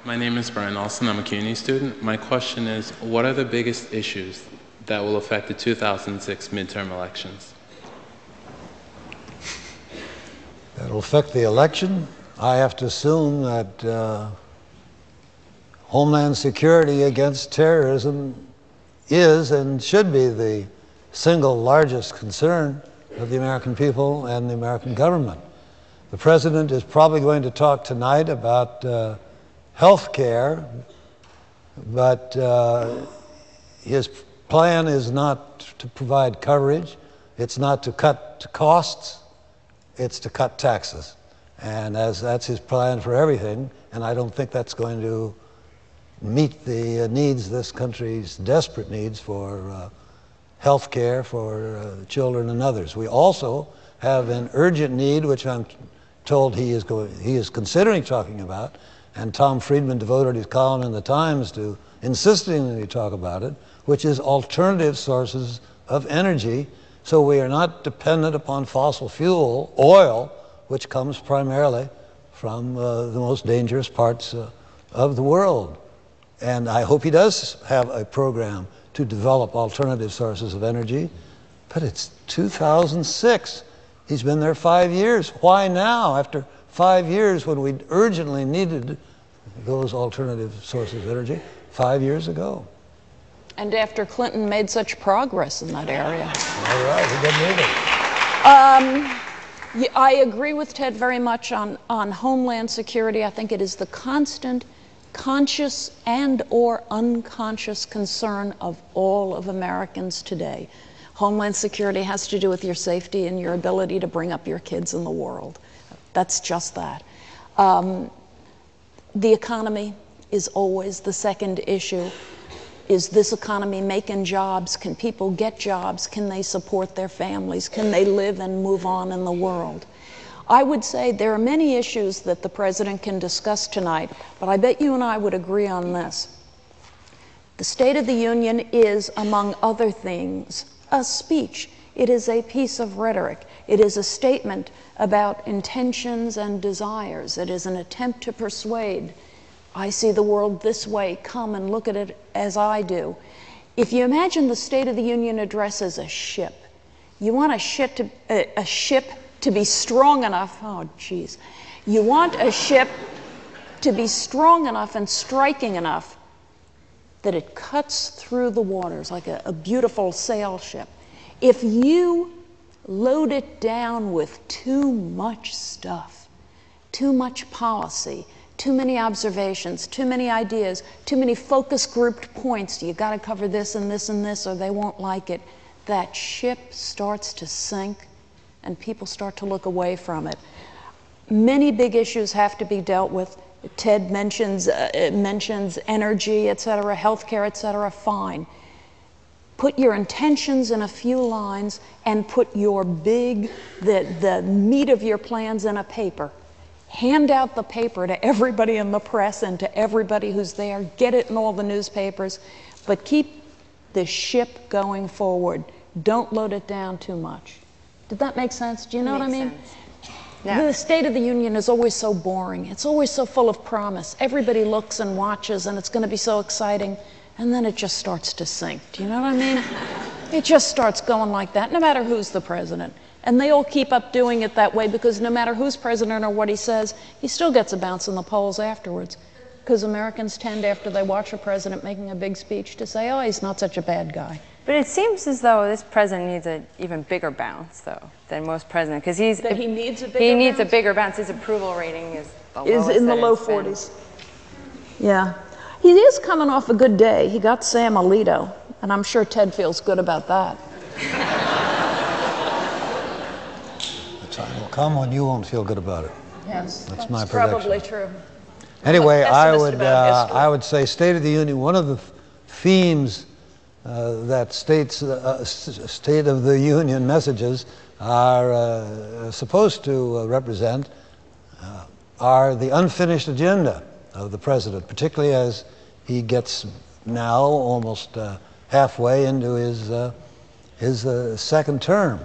My name is Brian Olson. I'm a CUNY student. My question is, what are the biggest issues that will affect the 2006 midterm elections? That will affect the election? I have to assume that Homeland Security against terrorism is and should be the single largest concern of the American people and the American government. The President is probably going to talk tonight about health care, but his plan is not to provide coverage, it's not to cut costs, it's to cut taxes. And that's his plan for everything, and I don't think that's going to meet the needs, this country's desperate needs for health care for children and others. We also have an urgent need, which I'm told he is considering talking about, and Tom Friedman devoted his column in the Times to insisting that he talk about it, which is alternative sources of energy, so we are not dependent upon fossil fuel, oil, which comes primarily from the most dangerous parts of the world. And I hope he does have a program to develop alternative sources of energy, but it's 2006. He's been there 5 years. Why now, after 5 years, when we urgently needed those alternative sources of energy 5 years ago? And after Clinton made such progress in that area. All right, we got moving. I agree with Ted very much on Homeland Security. I think it is the constant, conscious and or unconscious concern of all of Americans today. Homeland Security has to do with your safety and your ability to bring up your kids in the world. That's just that. The economy is always the second issue. Is this economy making jobs? Can people get jobs? Can they support their families? Can they live and move on in the world? I would say there are many issues that the President can discuss tonight, but I bet you and I would agree on this. The State of the Union is, among other things, a speech. It is a piece of rhetoric. It is a statement about intentions and desires. It is an attempt to persuade. I see the world this way, come and look at it as I do. If you imagine the State of the Union address as a ship, you want a ship to be strong enough, oh geez, you want a ship to be strong enough and striking enough that it cuts through the waters like a beautiful sail ship. If you load it down with too much stuff, too much policy, too many observations, too many ideas, too many focus grouped points, you got to cover this and this and this or they won't like it, that ship starts to sink and people start to look away from it. Many big issues have to be dealt with. Ted mentions energy, et cetera, healthcare, et cetera, fine. Put your intentions in a few lines and put your the meat of your plans in a paper. Hand out the paper to everybody in the press and to everybody who's there. Get it in all the newspapers, but keep the ship going forward. Don't load it down too much. Did that make sense? Do you know what I mean? Yeah. The State of the Union is always so boring. It's always so full of promise. Everybody looks and watches and it's going to be so exciting, and then it just starts to sink. Do you know what I mean? It just starts going like that, no matter who's the president. And they all keep up doing it that way because no matter who's president or what he says, he still gets a bounce in the polls afterwards. Because Americans tend, after they watch a president making a big speech, to say, oh, he's not such a bad guy. But it seems as though this president needs an even bigger bounce, though, than most presidents. Because he needs a bigger bounce? His approval rating is the lowest in the low 40s. Yeah. He is coming off a good day. He got Sam Alito, and I'm sure Ted feels good about that. The time will come when you won't feel good about it. Yes, that's my prediction. Probably true. Anyway, I would say State of the Union, one of the themes that State of the Union messages are supposed to represent are the unfinished agenda of the president, particularly as he gets now almost halfway into his second term.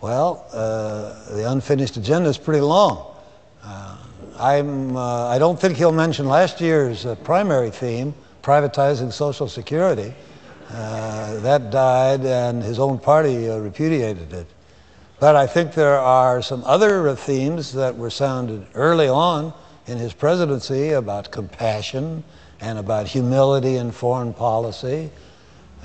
Well, the unfinished agenda is pretty long. I don't think he'll mention last year's primary theme, privatizing Social Security. That died, and his own party repudiated it. But I think there are some other themes that were sounded early on in his presidency about compassion and about humility in foreign policy.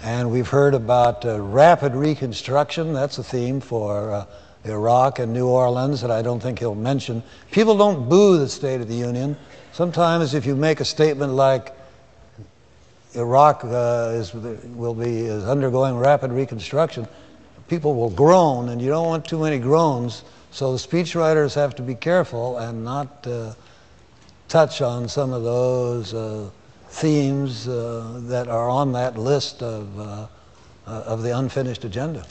And we've heard about rapid reconstruction. That's a theme for Iraq and New Orleans that I don't think he'll mention. People don't boo the State of the Union. Sometimes if you make a statement like Iraq is undergoing rapid reconstruction, people will groan, and you don't want too many groans, so the speechwriters have to be careful and not touch on some of those themes that are on that list of the unfinished agenda.